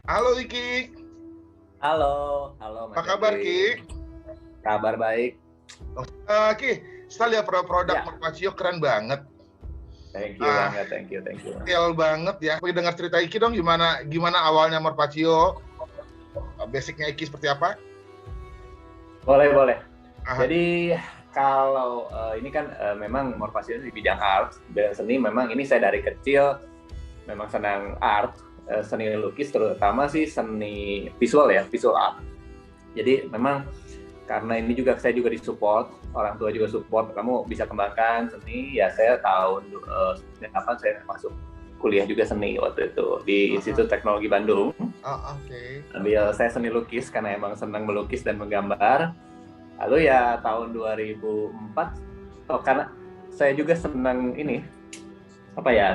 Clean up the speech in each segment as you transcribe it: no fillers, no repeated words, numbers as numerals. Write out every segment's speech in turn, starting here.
Halo Iki, Halo, halo apa Mas kabar Ki? Edwin. Kabar baik. Ki, saya lihat produk Ya, Merpatio keren banget. thank you Ah, banget, thank you. detail banget ya. Pengen dengar cerita Iki dong, gimana awalnya Merpatio, basicnya Iki seperti apa? Boleh. Ah, Jadi kalau ini kan memang Morfasius di bidang art dan seni, memang ini saya dari kecil memang senang art, seni lukis terutama sih seni visual ya, visual art. Jadi memang karena ini juga saya juga disupport, orang tua juga support, kamu bisa kembangkan seni, ya saya tahun 98 saya masuk kuliah juga seni waktu itu di Institut Teknologi Bandung. Oke. Ambil saya seni lukis karena emang senang melukis dan menggambar. Lalu ya tahun 2004, karena saya juga senang ini,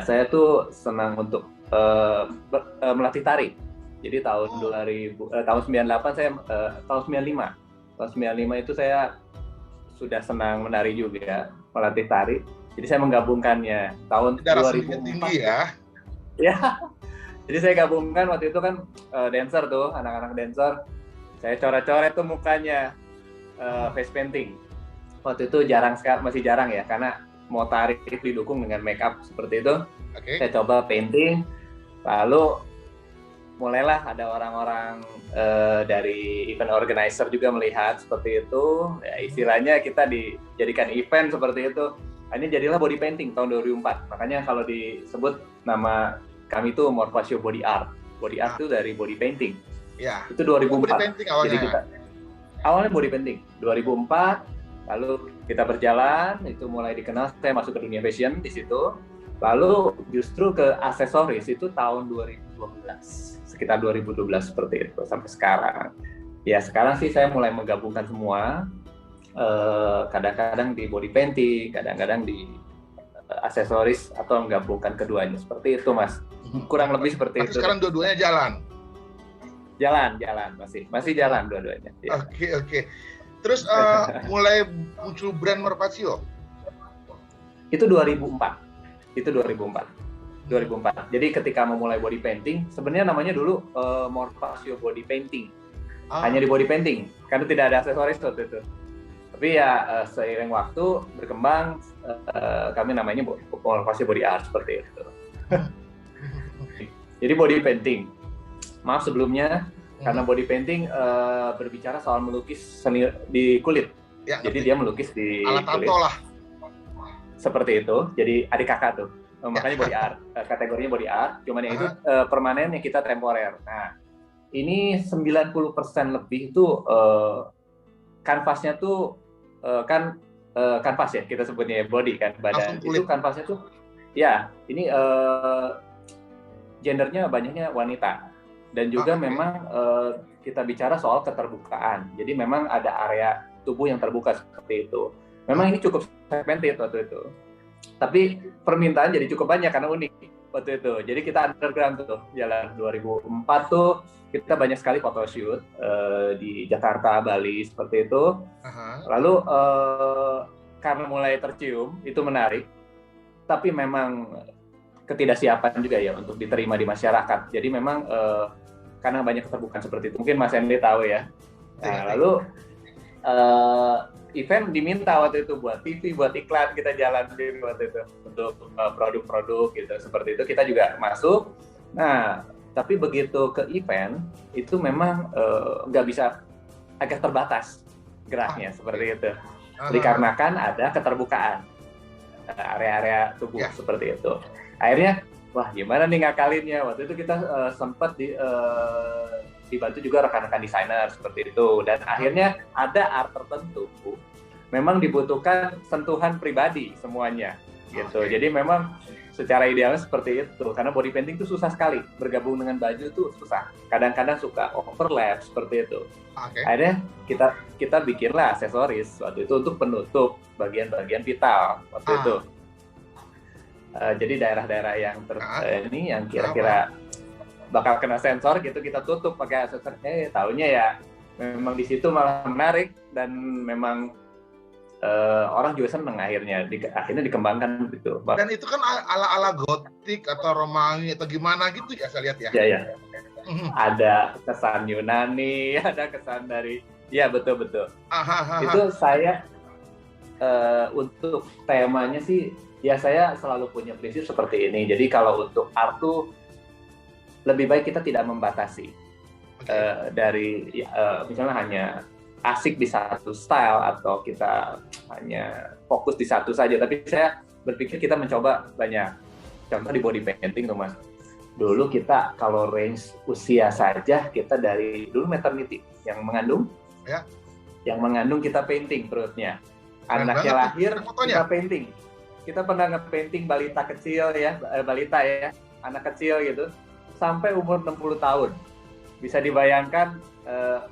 saya tuh senang untuk melatih tari. Jadi tahun 2000, tahun 98 saya, tahun 95. Tahun 95 itu saya sudah senang menari juga, melatih tari. Jadi saya menggabungkannya tahun Darah seninya 2004. tinggi ya. Ya, jadi saya gabungkan waktu itu kan dancer tuh, anak-anak dancer. Saya coret-coret tuh mukanya, face painting. Waktu itu masih jarang ya, karena mau tarik didukung dengan make up seperti itu. Oke. Saya coba painting, lalu mulailah ada orang-orang dari event organizer juga melihat seperti itu. Ya, istilahnya kita dijadikan event seperti itu. Ini jadilah body painting tahun 2004. Makanya kalau disebut nama kami itu Morfasio Body Art. Body art itu dari body painting. Ya. Itu 2004. Body painting awalnya. Jadi kita awalnya body painting 2004, lalu kita berjalan, itu mulai dikenal, saya masuk ke dunia fashion di situ. Lalu justru ke aksesoris itu tahun 2012, sekitar 2012 seperti itu sampai sekarang. Ya sekarang sih saya mulai menggabungkan semua, kadang-kadang di body painting, kadang-kadang di aksesoris atau menggabungkan keduanya seperti itu Mas. Kurang lebih seperti itu. Sekarang dua-duanya jalan. Jalan masih jalan dua-duanya. Ya. Oke. Terus mulai muncul brand Merpatio? Itu 2004. 2004. Jadi ketika memulai body painting, sebenarnya namanya dulu Morfasio Body Painting. Hanya di body painting, karena tidak ada aksesoris waktu itu. Tapi ya seiring waktu berkembang, kami namanya Morfasio Body Art seperti itu. Jadi body painting. Maaf sebelumnya, karena body painting berbicara soal melukis seni di kulit. Ya, jadi dia melukis di alat kulit. tato lah. Seperti itu. Jadi adik kakak tuh. Makanya body art. Kategorinya body art. Cuman yang itu permanen, yang kita temporer. Nah, ini 90% lebih itu kanvasnya tuh kanvas ya, kita sebutnya body kan, badan. Itu kanvasnya tuh ya, ini gendernya banyaknya wanita. Dan juga memang kita bicara soal keterbukaan. Jadi memang ada area tubuh yang terbuka seperti itu. Memang ini cukup segmented waktu itu. Tapi permintaan jadi cukup banyak karena unik waktu itu. Jadi kita underground tuh, jalan 2004 tuh kita banyak sekali photoshoot di Jakarta, Bali seperti itu. Lalu karena mulai tercium, itu menarik. Tapi memang ketidaksiapan juga ya untuk diterima di masyarakat. Jadi memang karena banyak keterbukaan seperti itu. Mungkin Mas Hendy tahu ya. Nah, lalu event diminta waktu itu buat TV, buat iklan, kita jalan di waktu itu untuk produk-produk gitu. Seperti itu kita juga masuk. Nah, tapi begitu ke event itu memang nggak bisa, agak terbatas geraknya seperti itu. Dikarenakan ada keterbukaan area-area tubuh seperti itu. Akhirnya, wah gimana nih ngakalinnya? Waktu itu kita sempat dibantu juga rekan-rekan desainer seperti itu, dan akhirnya ada art tertentu memang dibutuhkan sentuhan pribadi semuanya gitu. Jadi memang secara idealnya seperti itu, karena body painting itu susah sekali, bergabung dengan baju itu susah, kadang-kadang suka overlap seperti itu. Akhirnya kita bikinlah aksesoris waktu itu untuk penutup bagian-bagian vital waktu itu. Jadi daerah-daerah yang ini yang kira-kira bakal kena sensor gitu kita tutup pakai aksesoris. Taunya ya memang di situ malah menarik, dan memang orang juga seneng akhirnya dikembangkan gitu. Dan itu kan ala-ala gotik atau Romawi atau gimana gitu ya saya lihat ya. Iya. Ada kesan Yunani, ada kesan dari, ya betul-betul. Itu saya untuk temanya sih, ya saya selalu punya prinsip seperti ini. Jadi kalau untuk art tuh lebih baik kita tidak membatasi dari misalnya hanya asik di satu style atau kita hanya fokus di satu saja. Tapi saya berpikir kita mencoba banyak. Contoh di body painting tuh Mas. Dulu kita kalau range usia saja kita dari dulu maternity yang mengandung, yang mengandung kita painting perutnya. Anaknya lahir kita painting. Kita pernah nge-painting balita kecil ya, balita ya, anak kecil gitu, sampai umur 60 tahun. Bisa dibayangkan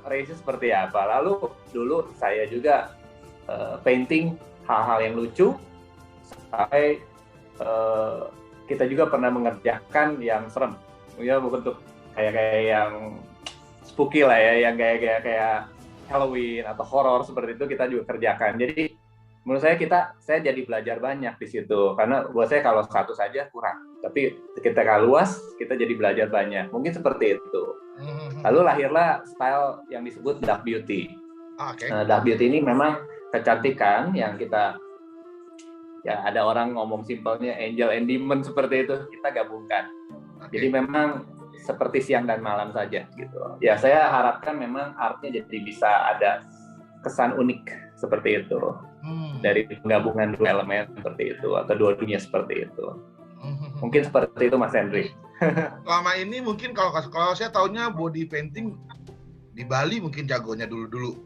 range seperti apa. Lalu dulu saya juga painting hal-hal yang lucu, sampai kita juga pernah mengerjakan yang serem. Ya bentuk kayak yang spooky lah ya, yang kayak Halloween atau horor seperti itu kita juga kerjakan. Jadi menurut saya jadi belajar banyak di situ, karena buat saya kalau satu saja kurang, tapi ketika luas kita jadi belajar banyak, mungkin seperti itu. Lalu lahirlah style yang disebut dark beauty. Dark beauty ini memang kecantikan yang kita, ya ada orang ngomong simpelnya angel and demon seperti itu, kita gabungkan. Jadi memang seperti siang dan malam saja gitu. Ya saya harapkan memang artnya jadi bisa ada kesan unik seperti itu. Dari penggabungan dua elemen seperti itu atau dua dunia seperti itu. Mungkin seperti itu Mas Henry. Selama ini mungkin kalau saya tahunya body painting di Bali mungkin jagonya dulu.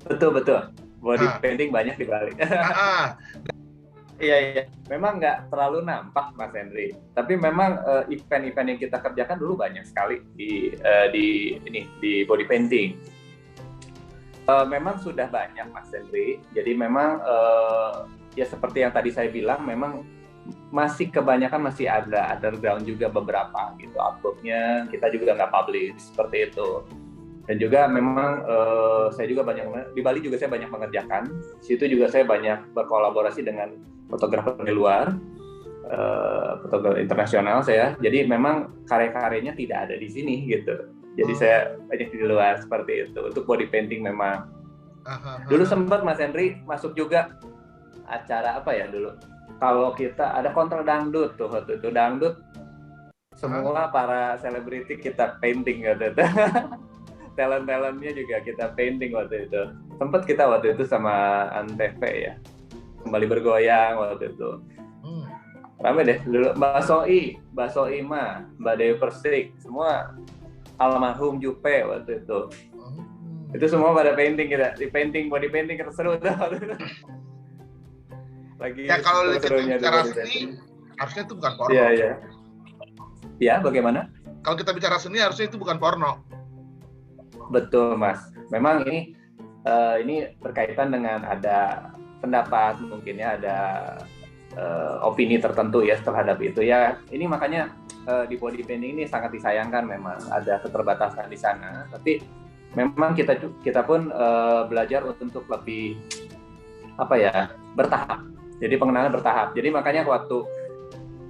Betul. Body painting banyak di Bali. Iya. Memang nggak terlalu nampak Mas Henry. Tapi memang event-event yang kita kerjakan dulu banyak sekali di body painting. Memang sudah banyak Mas Henry. Jadi memang ya seperti yang tadi saya bilang, memang masih kebanyakan masih ada underground juga beberapa gitu. Artworknya kita juga nggak publish seperti itu. Dan juga memang saya juga banyak di Bali juga saya banyak mengerjakan. Di situ juga saya banyak berkolaborasi dengan fotografer di luar, fotografer internasional saya. Jadi memang karya-karyanya tidak ada di sini gitu. Jadi saya banyak di luar seperti itu. Untuk body painting memang. Dulu sempat Mas Henry masuk juga acara apa ya dulu? Kalau kita ada kontra dangdut tuh waktu itu, dangdut semua para selebriti kita painting waktu itu. Talent-talentnya juga kita painting waktu itu. Sempat kita waktu itu sama Antv ya, kembali bergoyang waktu itu. Rame deh dulu, Mbak Soima, Mbak Dewi Persik, semua almarhum Jupe waktu itu. Itu semua pada painting kita, di painting, body painting kita seru tuh. Lagi ya kalau kita bicara seni, harusnya itu bukan porno. Iya. Ya, bagaimana? Kalau kita bicara seni, harusnya itu bukan porno. Betul, Mas. Memang ini berkaitan dengan ada pendapat, mungkin ya ada opini tertentu ya terhadap itu ya. Ini makanya di body painting ini sangat disayangkan, memang ada keterbatasan di sana. Tapi memang kita pun belajar untuk lebih bertahap. Jadi pengenalan bertahap. Jadi makanya waktu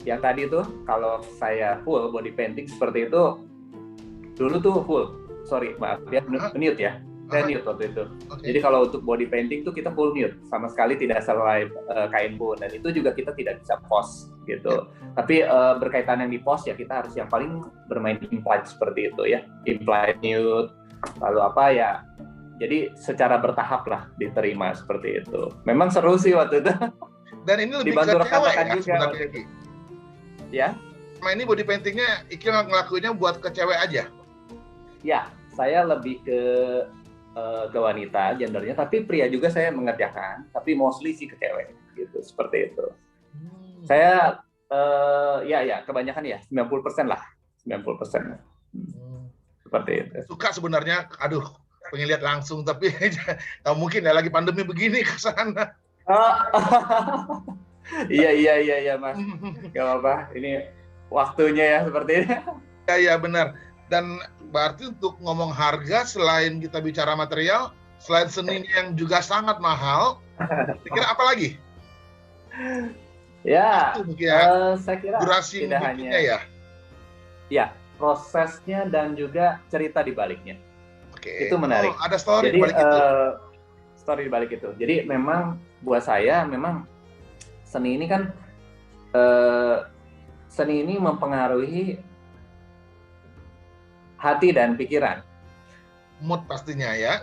yang tadi tuh kalau saya full body painting seperti itu, dulu tuh full. Sorry, maaf ya, nude ya. Saya nude waktu itu. Jadi kalau untuk body painting tuh kita full nude, sama sekali tidak selai kain pun. Dan itu juga kita tidak bisa post gitu. Tapi berkaitan yang di post ya kita harus yang paling bermain implied seperti itu ya. Implied nude, lalu apa ya. Jadi secara bertahap lah diterima seperti itu. Memang seru sih waktu itu. Dan ini lebih dibantu ke cewek ya juga sebenarnya Iki. Ya. Ini body paintingnya Iki ngelakuinnya buat ke cewek aja? Ya, saya lebih ke wanita gendernya, tapi pria juga saya mengerjakan, tapi mostly sih ke cewek gitu, seperti itu. Saya ya kebanyakan ya 90% lah, 90%. Seperti itu. Suka sebenarnya, pengen lihat langsung, tapi nggak mungkin ya lagi pandemi begini ke sana. Iya Mas, nggak apa-apa. Ini waktunya ya seperti ini. Iya benar. Dan berarti untuk ngomong harga, selain kita bicara material, selain seni yang juga sangat mahal, kira apa lagi? Ya, itu mungkin ya. Saya kira durasi tidak hanya ya. prosesnya dan juga cerita di baliknya. Oke. Itu menarik. Ada story Jadi di balik itu. story di balik itu. Jadi memang buat saya memang seni ini kan seni ini mempengaruhi hati dan pikiran. Mood pastinya ya.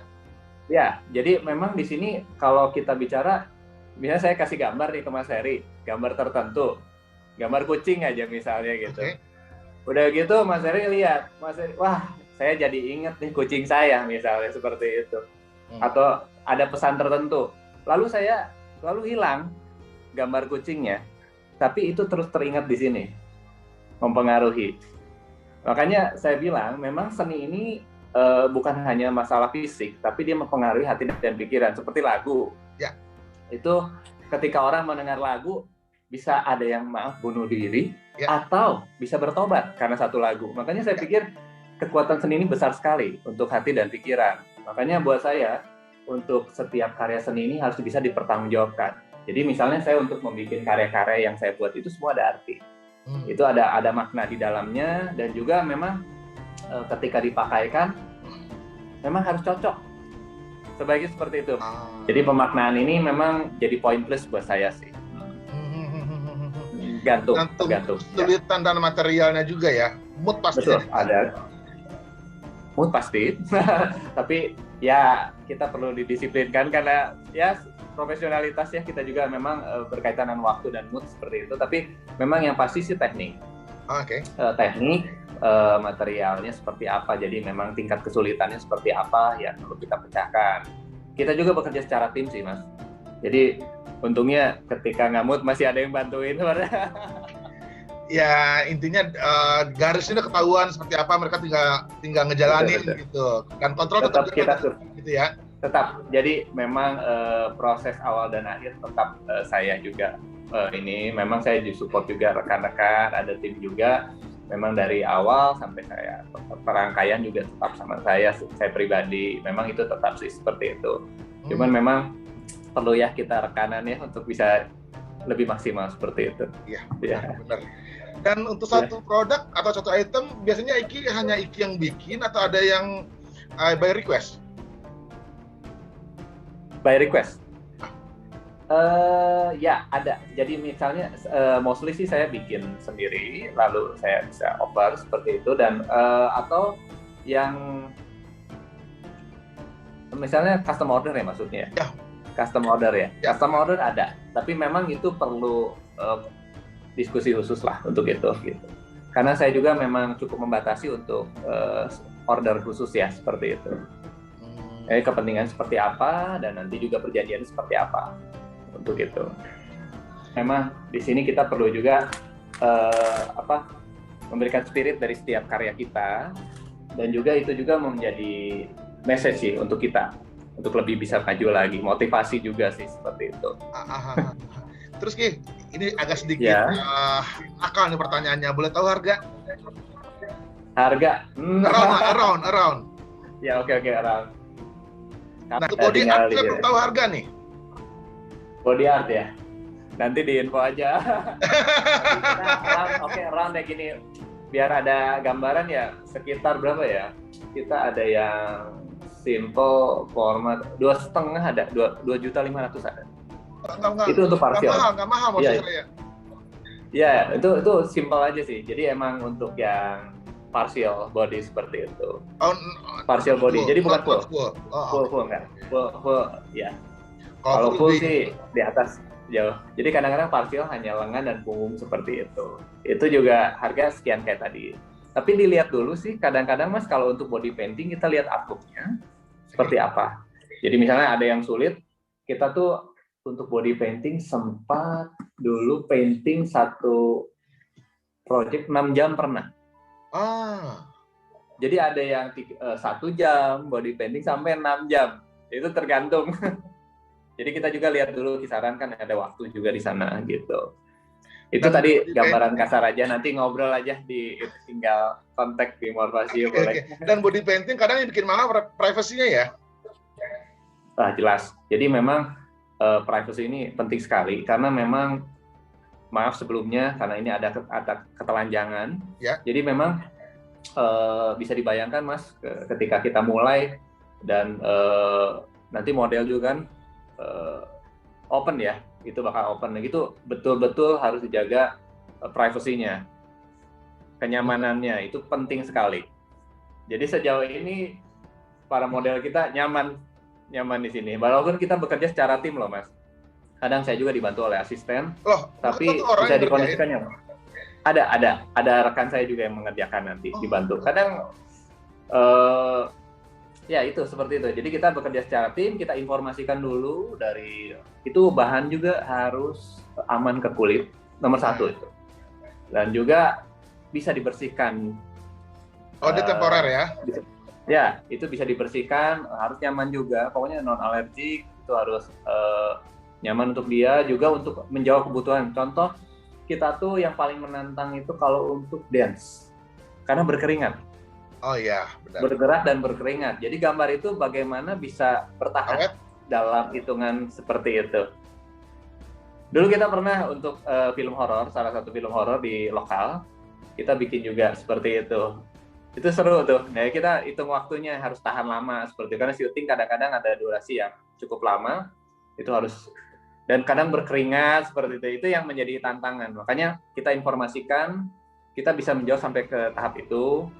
Ya, jadi memang di sini kalau kita bicara, misalnya saya kasih gambar nih ke Mas Heri, gambar tertentu, gambar kucing aja misalnya gitu. Okay. Udah gitu Mas Heri lihat, Mas Heri, wah saya jadi inget nih kucing saya misalnya seperti itu. Atau ada pesan tertentu, lalu hilang gambar kucingnya, tapi itu terus teringat di sini, mempengaruhi. Makanya saya bilang memang seni ini bukan hanya masalah fisik, tapi dia mempengaruhi hati dan pikiran. Seperti lagu, ya. Itu ketika orang mendengar lagu bisa ada yang bunuh diri, atau bisa bertobat karena satu lagu. Makanya saya pikir kekuatan seni ini besar sekali untuk hati dan pikiran. Makanya buat saya untuk setiap karya seni ini harus bisa dipertanggungjawabkan. Jadi misalnya saya untuk membuat karya-karya yang saya buat itu semua ada arti. Itu ada makna di dalamnya, dan juga memang ketika dipakaikan memang harus cocok. Sebaiknya seperti itu. Jadi pemaknaan ini memang jadi poin plus buat saya sih. Tergantung. Kesulitan dan materialnya juga ya. Mood pasti. Betul, ada. Mood pasti. Tapi ya kita perlu didisiplinkan karena ya profesionalitasnya kita juga memang berkaitan dengan waktu dan mood seperti itu. Tapi memang yang pasti sih teknik. Oke. Teknik, materialnya seperti apa, jadi memang tingkat kesulitannya seperti apa ya perlu kita pecahkan. Kita juga bekerja secara tim sih Mas, jadi untungnya ketika ngamut masih ada yang bantuin. Ya intinya garisnya udah ketahuan seperti apa, mereka tinggal ngejalanin. Betul. Gitu, dan kontrol tetap kita gitu ya. Tetap, jadi memang proses awal dan akhir tetap saya juga ini memang saya disupport juga rekan-rekan, ada tim juga. Memang dari awal sampai saya perangkaian juga tetap sama saya pribadi, memang itu tetap sih seperti itu. Cuman memang perlu ya kita rekanan ya untuk bisa lebih maksimal seperti itu. Iya, benar. Dan untuk satu produk atau satu item biasanya hanya Iki yang bikin atau ada yang by request? By request? Ya ada. Jadi misalnya mostly sih saya bikin sendiri, lalu saya bisa offer seperti itu, dan atau yang misalnya custom order ya maksudnya. Ya. Custom order ya. Custom order ada, tapi memang itu perlu diskusi khusus lah untuk itu gitu. Karena saya juga memang cukup membatasi untuk order khusus ya seperti itu. Kepentingan seperti apa dan nanti juga perjanjian seperti apa. Untuk itu, memang di sini kita perlu juga memberikan spirit dari setiap karya kita, dan juga itu juga menjadi message sih untuk kita untuk lebih bisa maju lagi, motivasi juga sih seperti itu. Terus Ki, ini agak sedikit akal nih pertanyaannya, boleh tahu harga? Harga? Around. Ya oke around. Nah, untuk body art kita perlu tahu harga nih. Body art ya, nanti di info aja. Around ya gini, biar ada gambaran ya sekitar berapa ya? Kita ada yang simple format 2,5 ada, 2.500.000 ada. Itu untuk partial. Nggak mahal maksud saya. Ya, itu simple aja sih. Jadi emang untuk yang partial body seperti itu. Partial body, jadi bukan full. Full enggak. Full ya. Kalau full sih di atas jauh. Jadi kadang-kadang partial hanya lengan dan punggung seperti itu. Itu juga harga sekian kayak tadi. Tapi dilihat dulu sih, kadang-kadang Mas kalau untuk body painting kita lihat artwork-nya seperti apa. Jadi misalnya ada yang sulit, kita tuh untuk body painting sempat dulu painting satu project 6 jam pernah. Jadi ada yang 1 jam body painting sampai 6 jam. Itu tergantung. Jadi kita juga lihat dulu kisaran, kan ada waktu juga di sana gitu. Itu dan tadi gambaran kasar aja, nanti ngobrol aja tinggal kontak di Morfasio boleh. Dan body painting kadang yang bikin mahal privasinya ya? Jelas. Jadi memang privacy ini penting sekali karena memang maaf sebelumnya karena ini ada ketelanjangan. Ya. Jadi memang bisa dibayangkan Mas, ketika kita mulai dan nanti model juga kan open ya, itu bakal open. Itu betul-betul harus dijaga privasinya, kenyamanannya itu penting sekali. Jadi sejauh ini para model kita nyaman di sini. Walaupun kita bekerja secara tim loh Mas. Kadang saya juga dibantu oleh asisten, tapi bisa dikondisikannya. Ada rekan saya juga yang mengerjakan nanti, dibantu. Kadang ya itu seperti itu. Jadi kita bekerja secara tim, kita informasikan dulu dari itu, bahan juga harus aman ke kulit, nomor 1 itu. Dan juga bisa dibersihkan. Dia temporer ya? Ya, itu bisa dibersihkan, harus nyaman juga. Pokoknya non alergik, itu harus nyaman untuk dia, juga untuk menjawab kebutuhan. Contoh, kita tuh yang paling menantang itu kalau untuk dance, karena berkeringat. Oh iya, benar. Bergerak dan berkeringat. Jadi gambar itu bagaimana bisa bertahan dalam hitungan seperti itu. Dulu kita pernah untuk film horor, salah satu film horor di lokal, kita bikin juga seperti itu. Itu seru tuh. Nah, kita hitung waktunya harus tahan lama seperti itu. Karena syuting kadang-kadang ada durasi yang cukup lama. Itu harus, dan kadang berkeringat seperti itu. Itu yang menjadi tantangan. Makanya kita informasikan, kita bisa menjawab sampai ke tahap itu.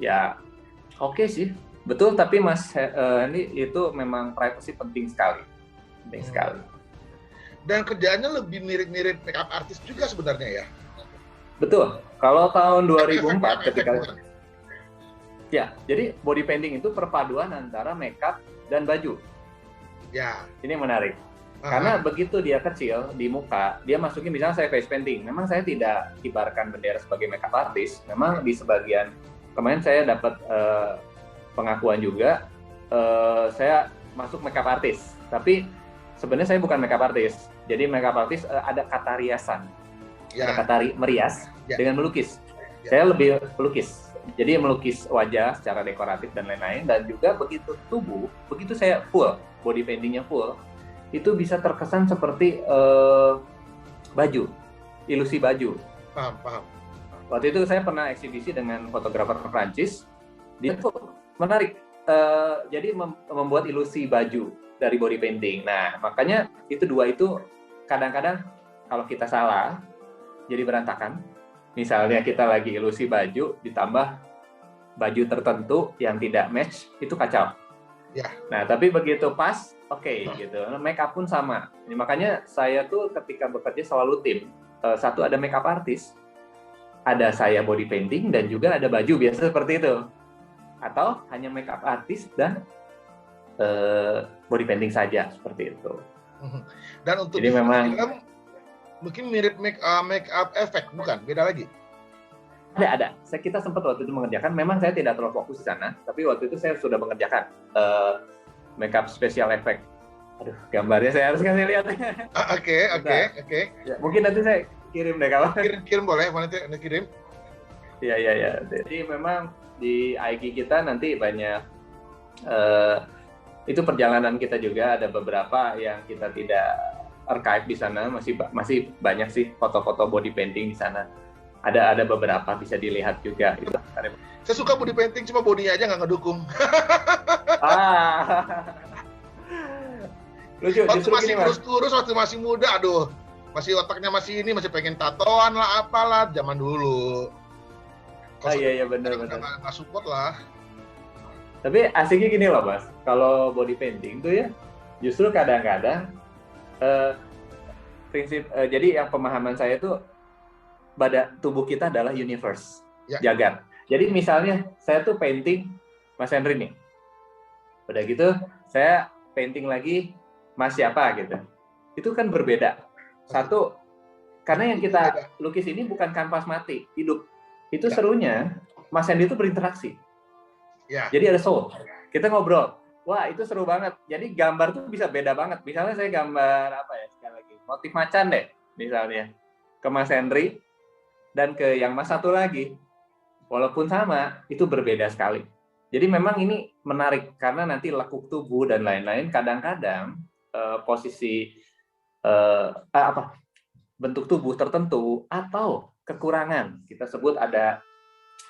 Ya, oke sih, betul. Tapi Mas ini itu memang privacy penting sekali, sekali. Dan kerjaannya lebih mirip-mirip makeup artist juga sebenarnya ya. Betul. Kalau tahun 2004 ketika ya, jadi body painting itu perpaduan antara makeup dan baju. Ya. Ini menarik. Karena begitu dia kecil di muka, dia masukin, misalnya saya face painting. Memang saya tidak kibarkan bendera sebagai makeup artist. Memang di sebagian kemarin saya dapat pengakuan juga, saya masuk makeup artist. Tapi sebenarnya saya bukan makeup artist. Jadi makeup artist ada kata riasan, ada kata merias dengan melukis. Saya lebih pelukis. Jadi melukis wajah secara dekoratif dan lain-lain. Dan juga begitu tubuh, begitu saya full, body paintingnya full, itu bisa terkesan seperti baju, ilusi baju. Paham. Waktu itu saya pernah eksibisi dengan fotografer Prancis, dia tuh menarik, jadi membuat ilusi baju dari body painting. Nah, makanya itu dua itu kadang-kadang kalau kita salah, jadi berantakan. Misalnya kita lagi ilusi baju, ditambah baju tertentu yang tidak match, itu kacau. Ya. Nah, tapi begitu pas, oke, gitu. Make up pun sama. Makanya saya tuh ketika bekerja selalu tim. Satu ada makeup artist, ada saya body painting, dan juga ada baju, biasa seperti itu. Atau hanya makeup artist dan body painting saja, seperti itu. Dan untuk jadi memang film mungkin mirip make up effect, bukan? Beda lagi? Ada. Kita sempat waktu itu mengerjakan, memang saya tidak terlalu fokus di sana, tapi waktu itu saya sudah mengerjakan make up special effect. Aduh, gambarnya saya harus kasih lihat. Oke. Ya, mungkin nanti saya kirim deh kawan. Kirim boleh, mana kirim? Iya. Jadi memang di IG kita nanti banyak itu perjalanan kita juga, ada beberapa yang kita tidak archive di sana, masih banyak sih foto-foto body painting di sana. Ada beberapa bisa dilihat juga. Itu. Saya suka body painting, cuma bodinya aja nggak ngedukung. Lucu, waktu masih kurus, waktu masih muda, aduh, masih otaknya masih ini, masih pengen tatoan lah, apalah, zaman dulu. Iya benar. Nggak support lah. Tapi asiknya gini loh Mas, kalau body painting tuh ya, justru kadang-kadang prinsip, jadi yang pemahaman saya tuh, badan tubuh kita adalah universe, jagat. Jadi misalnya saya tuh painting Mas Henry nih, udah gitu saya painting lagi Mas siapa gitu, itu kan berbeda. Satu, karena yang kita lukis ini bukan kanvas mati, hidup. Itu serunya Mas Henry itu berinteraksi. Jadi ada soul. Kita ngobrol. Wah, itu seru banget. Jadi gambar tuh bisa beda banget. Misalnya saya gambar apa ya, sekali lagi, motif macan deh, misalnya ke Mas Henry dan ke yang Mas satu lagi, walaupun sama, itu berbeda sekali. Jadi memang ini menarik karena nanti lekuk tubuh dan lain-lain, kadang-kadang posisi bentuk tubuh tertentu atau kekurangan, kita sebut ada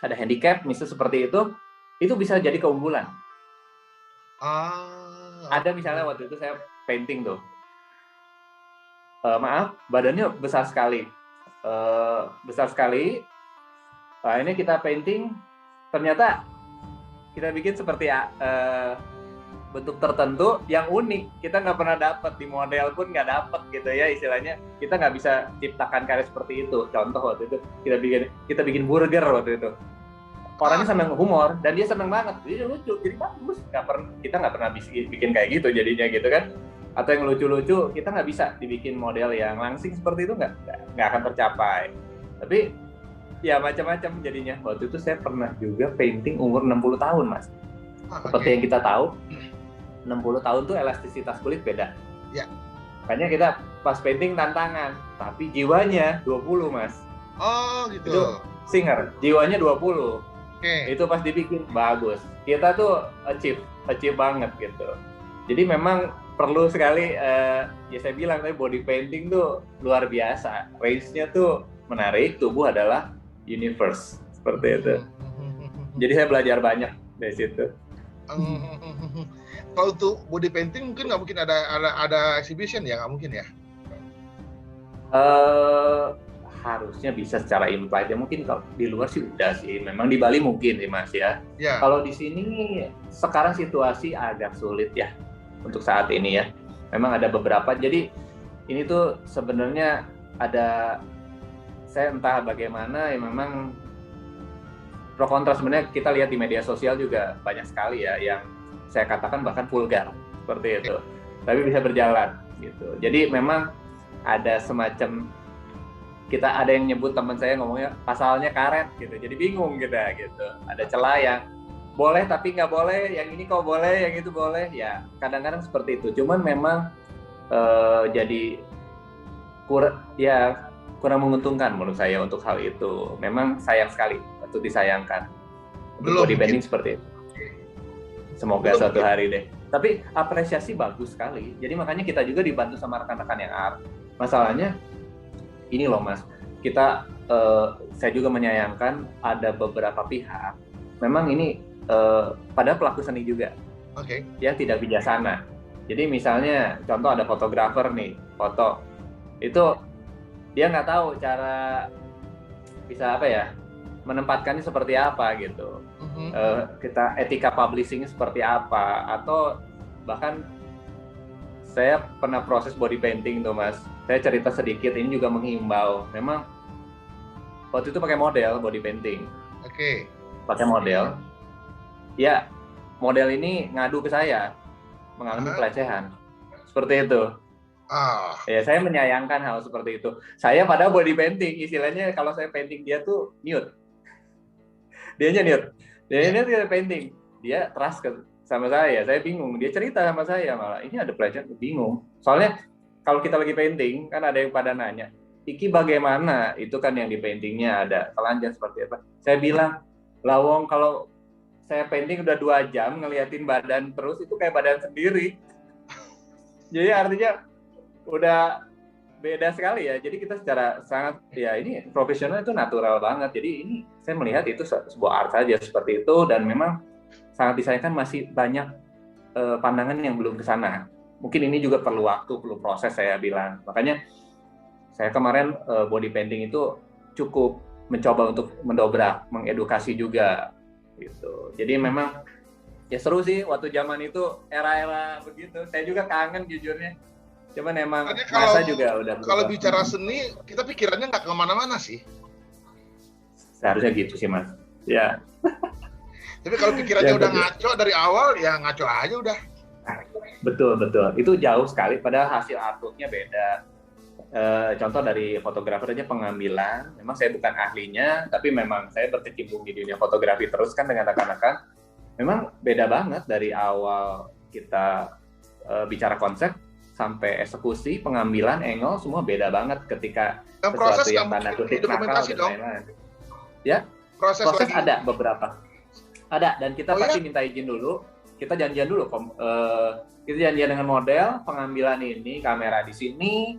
ada handicap, misalnya seperti itu bisa jadi keunggulan. Ada misalnya waktu itu saya painting tuh, maaf, badannya besar sekali. Nah, ini kita painting, ternyata kita bikin seperti bentuk tertentu yang unik. Kita nggak pernah dapat di model pun nggak dapat gitu ya, istilahnya kita nggak bisa ciptakan karya seperti itu. Contoh waktu itu kita bikin burger waktu itu. Orangnya senang humor dan dia senang banget, jadi lucu, jadi bagus. Kita nggak pernah bikin kayak gitu jadinya gitu kan. Atau yang lucu-lucu kita nggak bisa dibikin model yang langsing seperti itu, nggak akan tercapai. Tapi ya macam-macam jadinya. Waktu itu saya pernah juga painting umur 60 tahun mas. Seperti yang kita tahu, 60 tahun tuh elastisitas kulit beda. Ya. Makanya kita pas painting tantangan, tapi jiwanya 20 mas. Oh gitu. Itu singer, jiwanya 20. Itu pas dibikin bagus. Kita tuh achieve banget gitu. Jadi memang perlu sekali, ya saya bilang tadi body painting tuh luar biasa. Range-nya tuh menarik, tubuh adalah universe, seperti itu. Jadi saya belajar banyak dari situ. Kalau untuk body painting mungkin nggak mungkin ada exhibition ya, nggak mungkin ya? Harusnya bisa secara implied ya, mungkin kalau di luar sih udah sih, memang di Bali mungkin sih mas ya. Kalau di sini sekarang situasi agak sulit ya untuk saat ini ya, memang ada beberapa. Jadi ini tuh sebenarnya ada, saya entah bagaimana ya, memang pro kontra. Sebenarnya kita lihat di media sosial juga banyak sekali ya yang saya katakan bahkan vulgar seperti itu, tapi bisa berjalan gitu. Jadi memang ada semacam, kita ada yang nyebut, teman saya ngomongnya pasalnya karet gitu, jadi bingung kita gitu. Ada celah yang boleh tapi nggak boleh, yang ini kok boleh, yang itu boleh, ya kadang-kadang seperti itu. Cuman memang jadi kurang menguntungkan menurut saya untuk hal itu. Memang sayang sekali, itu disayangkan. Untuk body painting seperti itu. Semoga suatu hari deh. Tapi apresiasi bagus sekali. Jadi makanya kita juga dibantu sama rekan-rekan yang art. Masalahnya ini loh mas, saya juga menyayangkan ada beberapa pihak, memang ini pada pelaku seni juga, ya tidak bijaksana. Jadi misalnya contoh ada fotografer nih, foto itu dia nggak tahu cara bisa menempatkannya seperti apa gitu. Kita etika publishing seperti apa, atau bahkan saya pernah proses body painting tuh mas. Saya cerita sedikit, ini juga menghimbau. Memang waktu itu pakai model body painting. Pakai model. Ya, model ini ngadu ke saya, mengalami pelecehan. Seperti itu. Ya, saya menyayangkan hal seperti itu. Saya pada body painting, istilahnya kalau saya painting dia tuh nude. Dianya nude. Dia painting. Dia trust sama saya bingung. Dia cerita sama saya malah, ini ada pelecehan, bingung. Soalnya kalau kita lagi painting, kan ada yang pada nanya, Iki bagaimana? Itu kan yang di paintingnya ada telanjang seperti apa. Saya bilang, lawong kalau saya painting udah 2 jam ngeliatin badan terus, itu kayak badan sendiri. Jadi artinya udah beda sekali ya. Jadi kita secara sangat, ya ini profesional itu natural banget. Jadi ini saya melihat itu sebuah art saja seperti itu, dan memang sangat disayangkan masih banyak pandangan yang belum ke sana. Mungkin ini juga perlu waktu, perlu proses saya bilang. Makanya saya kemarin body painting itu cukup mencoba untuk mendobrak, mengedukasi juga gitu. Jadi memang ya seru sih waktu zaman itu, era-era begitu. Saya juga kangen jujurnya. Cuman emang masa juga udah berubah. Kalau bicara seni, kita pikirannya nggak kemana-mana sih. Seharusnya gitu sih mas. Ya. Tapi kalau pikirannya udah ngaco dari awal, ya ngaco aja udah. Betul. Itu jauh sekali, padahal hasil artwork-nya beda. Contoh dari fotografer aja pengambilan, memang saya bukan ahlinya, tapi memang saya berkecimpung di dunia fotografi terus kan dengan rekan-rekan. Memang beda banget dari awal kita bicara konsep sampai eksekusi, pengambilan, angle, semua beda banget ketika sesuatu yang tanda kutip nakal dan lain-lain. Ya, proses ada beberapa. Ada, dan kita pasti minta izin dulu. Kita janjian dulu, kita janjian dengan model, pengambilan ini, kamera di sini,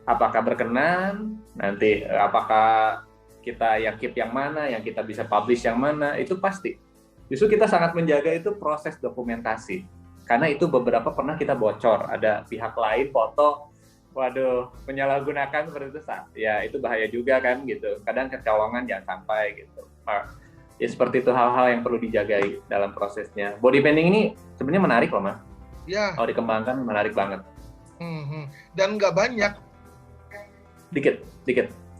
apakah berkenan, nanti apakah kita yang keep yang mana, yang kita bisa publish yang mana, itu pasti. Justru kita sangat menjaga itu proses dokumentasi. Karena itu beberapa pernah kita bocor, ada pihak lain foto, waduh, menyalahgunakan seperti itu, ya itu bahaya juga kan gitu. Kadang kecolongan jangan sampai gitu. Nah, ya seperti itu hal-hal yang perlu dijagai dalam prosesnya. Body painting ini sebenarnya menarik loh, Mas. Ya. Kalau dikembangkan menarik banget. Dan nggak banyak. Dikit.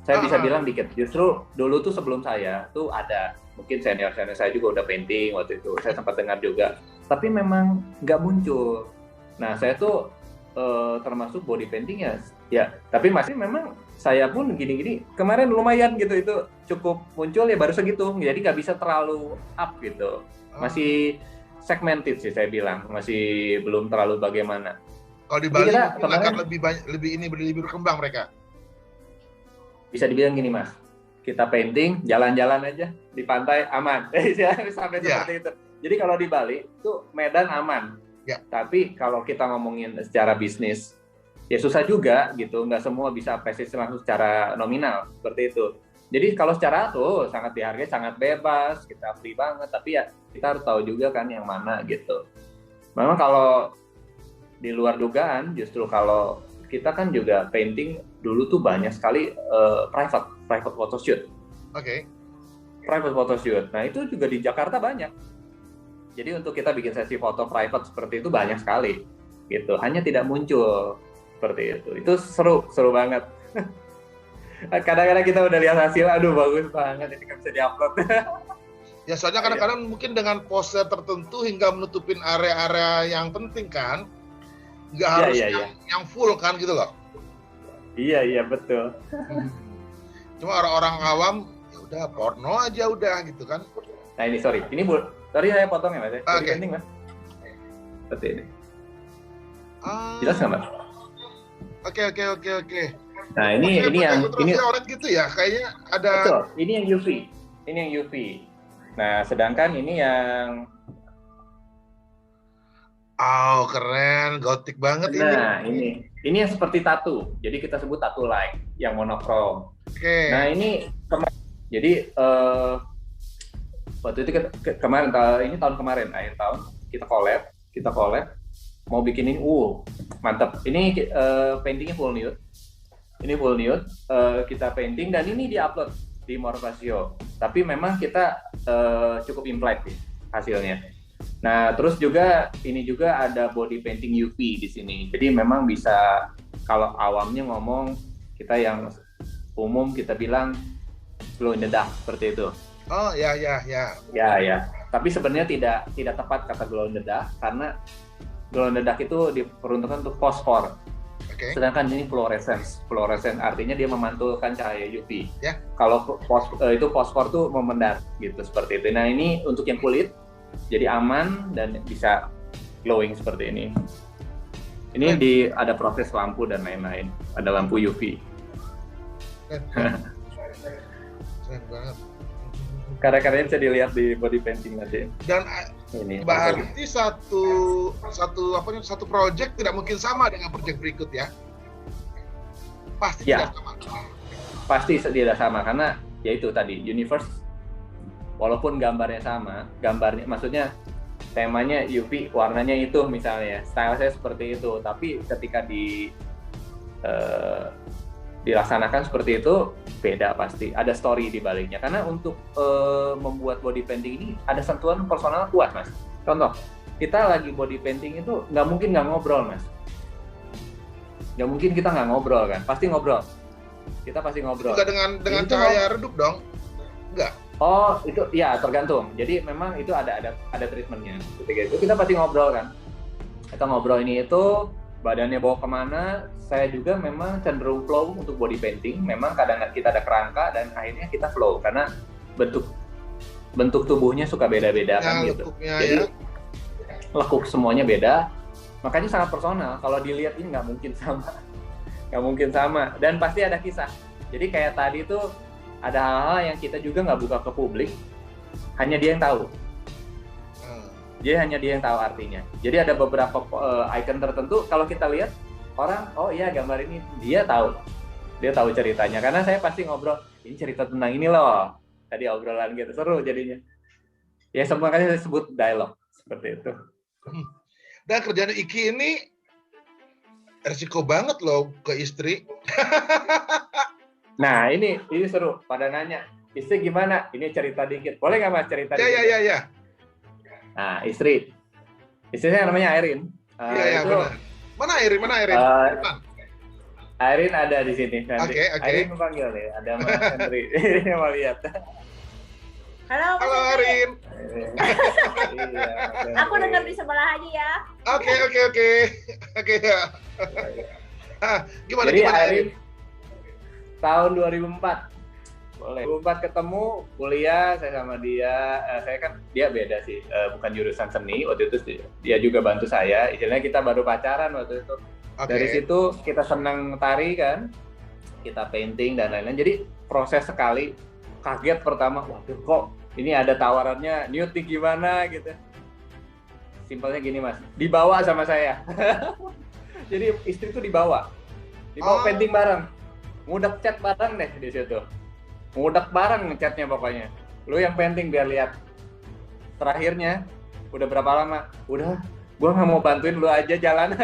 Saya bisa bilang dikit. Justru dulu tuh sebelum saya tuh ada, mungkin senior saya juga udah painting waktu itu. Saya sempat dengar juga. Tapi memang nggak muncul. Nah, saya tuh termasuk body painting ya. Tapi masih memang saya pun gini-gini. Kemarin lumayan gitu, itu cukup muncul ya baru segitu. Jadi nggak bisa terlalu up gitu. Masih segmented sih saya bilang. Masih belum terlalu bagaimana. Kalau di Bali mungkin akan lebih berkembang mereka. Bisa dibilang gini, Mas, kita painting, jalan-jalan aja di pantai aman. Sampai seperti itu. Jadi kalau di Bali itu Medan aman. Ya. Tapi kalau kita ngomongin secara bisnis, ya susah juga gitu. Nggak semua bisa presisi langsung secara nominal seperti itu. Jadi kalau secara tuh sangat dihargai, sangat bebas, kita free banget. Tapi ya kita harus tahu juga kan yang mana gitu. Memang kalau di luar dugaan, justru kalau kita kan juga painting dulu tuh banyak sekali private photoshoot. Oke. Private photoshoot. Nah itu juga di Jakarta banyak. Jadi untuk kita bikin sesi foto private seperti itu banyak sekali, gitu. Hanya tidak muncul seperti itu. Itu seru banget. Kadang-kadang kita udah lihat hasil, aduh bagus banget, ini kan bisa diupload. Ya soalnya kadang-kadang mungkin dengan pose tertentu hingga menutupin area-area yang penting kan. Nggak harus yang full kan gitu loh. Iya betul. Cuma orang-orang awam ya udah porno aja udah gitu kan. Nah ini sorry saya potong ya Mas. Jadi penting Mas. Seperti ini. Jelas nggak Mas? Oke. Nah ini orang gitu ya kayaknya ada. Betul. Ini yang UV. Nah sedangkan ini yang keren, gotik banget ini. Nah, ini yang seperti tattoo. Jadi kita sebut tattoo like yang monokrom. Oke. Nah, ini jadi waktu itu kemarin ini tahun kemarin akhir tahun kita collab mau bikinin mantap. Ini paintingnya full nude. Ini full nude, kita painting dan ini diupload di Morfasio. Tapi memang kita cukup implied sih hasilnya. Nah, terus juga ini juga ada body painting UV di sini. Jadi memang bisa kalau awamnya ngomong kita yang umum kita bilang glow in the dark seperti itu. Oh, ya. Ya. Tapi sebenarnya tidak tepat kata glow in the dark karena glow in the dark itu diperuntukkan untuk fosfor. Okay. Sedangkan ini fluorescence artinya dia memantulkan cahaya UV. Yeah. Kalau itu fosfor tuh memendar gitu seperti itu. Nah, ini untuk yang kulit jadi aman dan bisa glowing seperti ini. Ini ada proses lampu dan lain-lain. Ada lampu UV. Keren banget. Karya-karyanya bisa dilihat di body painting nanti. Dan ini berarti satu project tidak mungkin sama dengan project berikut ya? Pasti tidak sama. Pasti tidak sama karena yaitu tadi universe. Walaupun gambarnya sama, maksudnya temanya UV, warnanya itu misalnya, style saya seperti itu, tapi ketika dilaksanakan seperti itu beda pasti, ada story di baliknya. Karena untuk membuat body painting ini ada sentuhan personal kuat Mas. Contoh, kita lagi body painting itu nggak mungkin nggak ngobrol Mas. Nggak mungkin kita nggak ngobrol kan, pasti ngobrol. Kita pasti ngobrol. Juga dengan cahaya redup dong? Enggak. Oh, itu ya tergantung. Jadi memang itu ada treatmentnya. Ketika itu kita pasti ngobrol kan. Kita ngobrol ini itu badannya bawa kemana. Saya juga memang cenderung flow untuk body painting. Memang kadang kita ada kerangka dan akhirnya kita flow karena bentuk tubuhnya suka beda-beda kan gitu. Jadi lekuk semuanya beda. Makanya sangat personal. Kalau dilihat ini nggak mungkin sama. Dan pasti ada kisah. Jadi kayak tadi itu ada hal-hal yang kita juga nggak buka ke publik, hanya dia yang tahu. Jadi hanya dia yang tahu artinya. Jadi ada beberapa icon tertentu, kalau kita lihat orang, oh iya gambar ini, dia tahu ceritanya. Karena saya pasti ngobrol, ini cerita tentang ini loh. Tadi obrolan gitu seru jadinya. Ya makanya saya sebut dialog seperti itu. Dan kerjaan Iki ini resiko banget loh ke istri. Nah ini seru. Pada nanya, istri gimana? Ini cerita dikit. Boleh nggak Mas cerita dikit? Ya. Nah istri saya namanya Airin. Iya benar. Mana Airin? Airin ada di sini nanti. Oke. Airin panggil nih. Ada Mas Henry. Ini mau lihat. Halo Airin. Iya, aku dengar di sebelah aja ya. Oke ya. Gimana Airin? Tahun 2004. Boleh. 2004 ketemu, kuliah, saya sama dia. Saya kan, dia beda sih, bukan jurusan seni. Waktu itu dia juga bantu saya. Istilahnya kita baru pacaran waktu itu. Okay. Dari situ kita senang tari kan, kita painting dan lain-lain. Jadi proses sekali, kaget pertama, waduh kok ini ada tawarannya, Newt gimana gitu. Simpelnya gini Mas, dibawa sama saya. Jadi istri tuh dibawa painting bareng, ngudak cat bareng deh di situ. Ngudak bareng ngecatnya pokoknya. Lu yang painting biar lihat. Terakhirnya, udah berapa lama? Udah, gua nggak mau bantuin, lu aja jalan.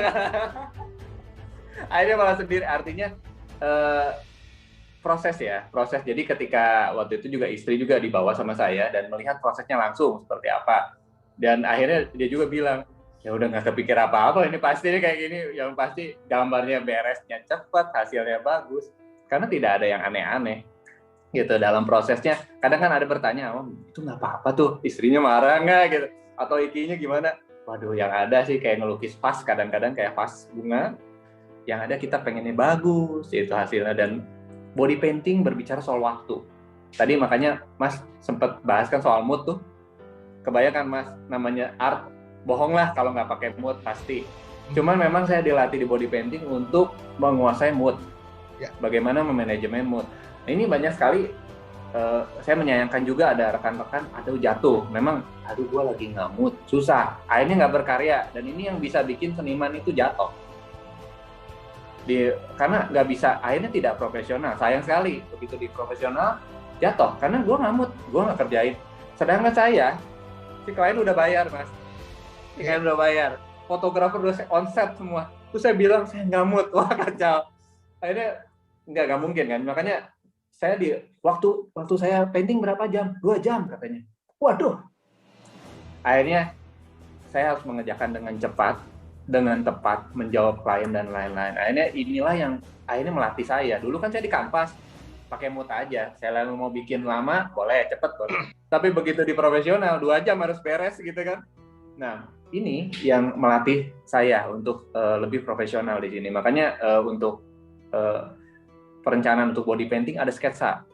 Akhirnya malah sendiri. Artinya proses. Jadi ketika waktu itu juga istri juga dibawa sama saya dan melihat prosesnya langsung seperti apa. Dan akhirnya dia juga bilang, ya udah nggak kepikir apa-apa, ini pasti kayak gini. Yang pasti gambarnya beresnya cepat, hasilnya bagus. Karena tidak ada yang aneh-aneh. Gitu dalam prosesnya. Kadang kan ada bertanya, itu nggak apa-apa tuh, istrinya marah nggak gitu, atau Ikinya gimana? Waduh, yang ada sih kayak ngelukis vas, kadang-kadang kayak vas bunga, yang ada kita pengennya bagus itu hasilnya. Dan body painting berbicara soal waktu. Tadi makanya Mas sempat bahas kan soal mood tuh. Kebayangkan Mas, namanya art, bohong lah kalau nggak pakai mood pasti. Cuman memang saya dilatih di body painting untuk menguasai mood. Bagaimana memanajemen mood. Ini banyak sekali, saya menyayangkan juga ada rekan-rekan jatuh. Memang, aduh gue lagi nggak mood, susah. Akhirnya nggak berkarya. Dan ini yang bisa bikin seniman itu jatuh. Karena nggak bisa, akhirnya tidak profesional. Sayang sekali, begitu di profesional, jatuh. Karena gue nggak mood, gue nggak kerjain. Sedangkan saya, si klien udah bayar Mas. Si klien udah bayar. Fotografer udah on-set semua. Terus saya bilang, saya nggak mood. Wah kacau. Akhirnya, nggak mungkin kan. Makanya, saya di waktu saya painting berapa jam? 2 jam katanya. Waduh. Akhirnya saya harus mengerjakan dengan cepat, dengan tepat, menjawab klien dan lain-lain. Akhirnya inilah yang akhirnya melatih saya. Dulu kan saya di kanvas, pakai mood aja. Saya lalu mau bikin lama, boleh cepet boleh. Tapi begitu di profesional 2 jam harus beres gitu kan. Nah, ini yang melatih saya untuk lebih profesional di sini. Makanya untuk perencanaan untuk body painting ada sketsa.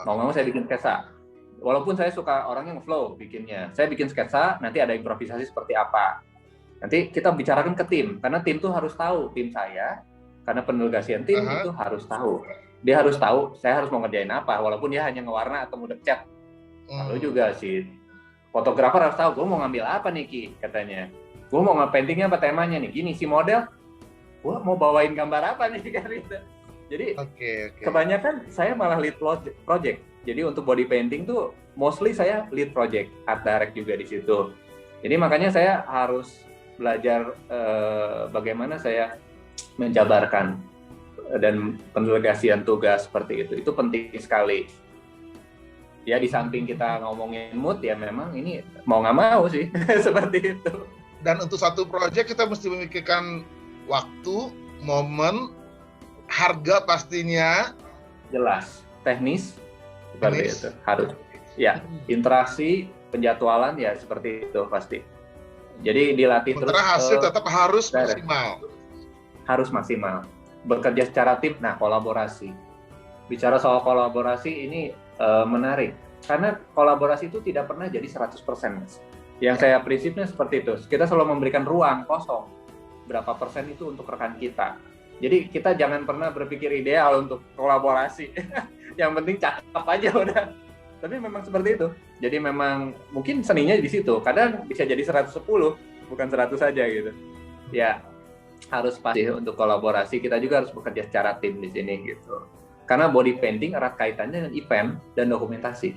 Mau saya bikin sketsa. Walaupun saya suka orangnya nge-flow bikinnya. Saya bikin sketsa, nanti ada improvisasi seperti apa. Nanti kita bicarakan ke tim, karena tim tuh harus tahu, tim saya, karena pendelegasian tim itu harus tahu. Dia harus tahu, saya harus mau ngerjain apa, walaupun dia hanya ngewarna atau ngedek cat. Lalu juga si fotografer harus tahu, gue mau ngambil apa nih Ki, katanya. Gue mau nge-paintingnya apa temanya nih, gini si model, gue mau bawain gambar apa nih, gitu. Jadi kebanyakan saya malah lead project. Jadi untuk body painting tuh mostly saya lead project, art direct juga di situ. Jadi makanya saya harus belajar bagaimana saya menjabarkan dan pendelegasian tugas seperti itu. Itu penting sekali. Ya di samping kita ngomongin mood ya memang ini mau nggak mau sih seperti itu. Dan untuk satu project kita mesti memikirkan waktu, momen, harga pastinya jelas, teknis seperti itu harus ya, interaksi, penjadwalan ya seperti itu pasti. Jadi dilatih terus. Hasil tetap harus maksimal. Harus maksimal. Bekerja secara tim, nah kolaborasi. Bicara soal kolaborasi ini menarik karena kolaborasi itu tidak pernah jadi 100%. Yang saya prinsipnya seperti itu. Kita selalu memberikan ruang kosong. Berapa persen itu untuk rekan kita. Jadi kita jangan pernah berpikir ideal untuk kolaborasi. Yang penting cakep aja udah. Tapi memang seperti itu. Jadi memang mungkin seninya di situ. Kadang bisa jadi 110, bukan 100 saja gitu. Ya harus pasti untuk kolaborasi. Kita juga harus bekerja secara tim di sini gitu. Karena body painting erat kaitannya dengan event dan dokumentasi.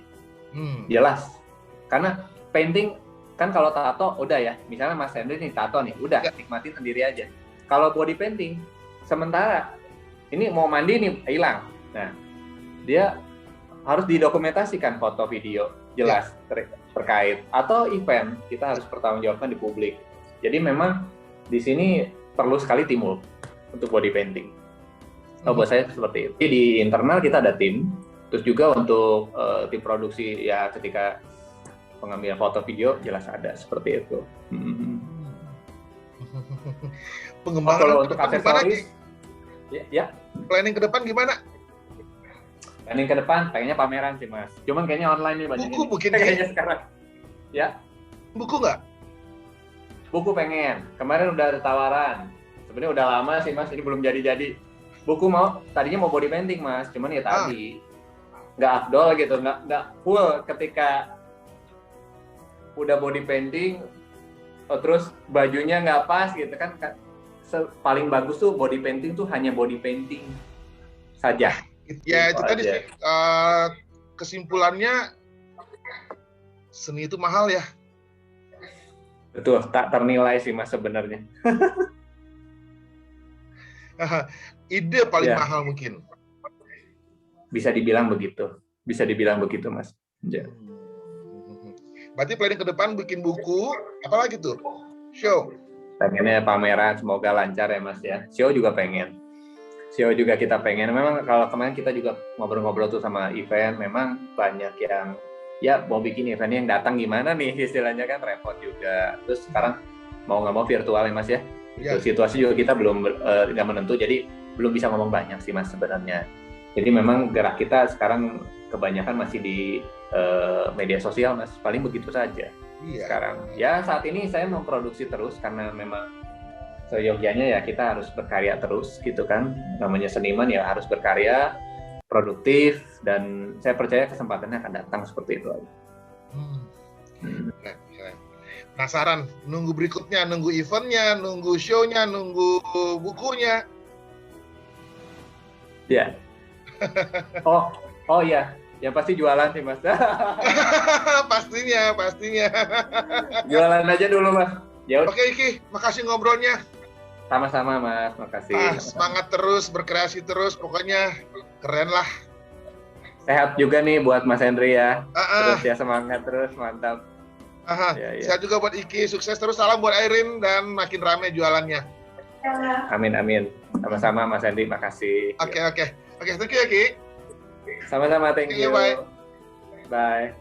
Jelas. Karena painting kan kalau tato udah ya, misalnya Mas Henry nih tato nih, udah nikmatin sendiri aja. Kalau body painting, sementara ini mau mandi nih hilang. Nah, dia harus didokumentasikan foto video jelas terkait atau event kita harus pertanggungjawabkan di publik. Jadi memang di sini perlu sekali tim untuk body painting. Buat saya seperti itu. Jadi di internal kita ada tim, terus juga untuk tim produksi ya ketika pengambilan foto video jelas ada seperti itu. Pengembangan kalau untuk aksesoris, ya. Planning ke depan gimana? Planning ke depan, pengennya pameran sih Mas. Cuman kayaknya online nih banyak. Buku mungkin kayaknya sekarang. Ya. Buku nggak? Buku pengen. Kemarin udah ada tawaran. Sebenarnya udah lama sih Mas, ini belum jadi-jadi. Buku tadinya mau body painting Mas, cuman ya tadi nggak afdol gitu, nggak full ketika udah body painting, terus bajunya nggak pas gitu kan. Paling bagus tuh body painting tuh hanya body painting saja. Ya itu tadi kesimpulannya seni itu mahal ya. Betul, tak ternilai sih Mas sebenarnya. Ide paling mahal mungkin. Bisa dibilang begitu Mas. Ya. Berarti planning ke depan bikin buku, apalagi tuh? Show. Pengennya pameran, semoga lancar ya Mas ya. Show juga pengen. Show juga kita pengen. Memang kalau kemarin kita juga ngobrol-ngobrol tuh sama event, memang banyak yang ya mau bikin eventnya yang datang gimana nih istilahnya kan repot juga. Terus sekarang mau nggak mau virtual ya Mas ya. Situasi juga kita belum nggak menentu, jadi belum bisa ngomong banyak sih Mas sebenarnya. Jadi memang gerak kita sekarang kebanyakan masih di media sosial Mas, paling begitu saja. Sekarang ya saat ini saya memproduksi terus karena memang seyogyanya ya kita harus berkarya terus gitu kan, namanya seniman ya harus berkarya, produktif, dan saya percaya kesempatannya akan datang seperti itu aja. Penasaran, nunggu berikutnya, nunggu eventnya, nunggu show-nya, nunggu bukunya. Ya. Oh ya, yang pasti jualan sih Mas. pastinya. Jualan aja dulu Mas. Ya. Oke Iki, makasih ngobrolnya. Sama-sama Mas, makasih. Semangat terus, berkreasi terus, pokoknya keren lah. Sehat juga nih buat Mas Henry ya. Terus ya semangat terus, mantap. Ya. Sehat juga buat Iki, sukses terus, salam buat Airin dan makin ramai jualannya. Amin. Sama-sama Mas Henry, makasih. Oke, thank you Iki. Sama-sama, thank you. Bye. Bye.